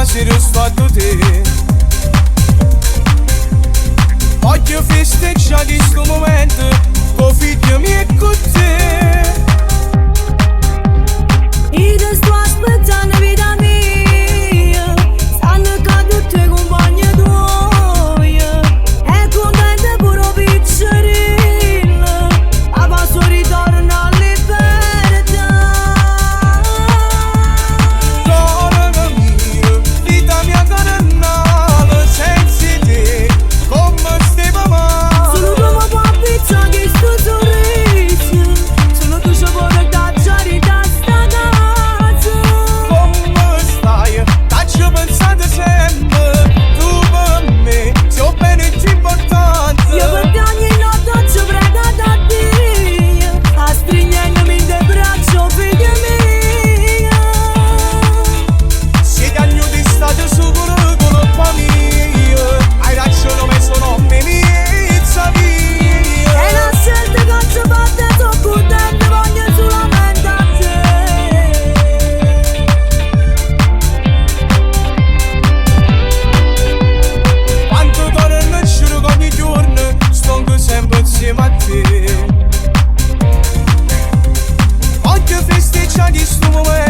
stasera sto a te. Voglio festeggiare questo momento con figli miei e con te. Io ti sto aspettando vita mia, stanno con tutti i compagni tuoi. E contenta pure piccerina, a passo ritorno a libertà. Cara mia, vita mia carnale, senza te come stiamo male. Solo tu mi puoi pizza che sto sorriso, solo tu ci puoi portare da sta casa. Come stai? T'ho pensato sempre, tu per me sei bene più importante. Io per te ogni notte ci prego da Dio, a stringendomi in te braccio figlia mia. Siete agnuti state sicuro colpa mia. Hai ragione, ma sono minizia via. È una scelta che ci fatta, sono contenta, voglio solamente a te. Quanto torno giuro che ogni giorno sto sempre insieme a te. Voglio festeggiare questo momento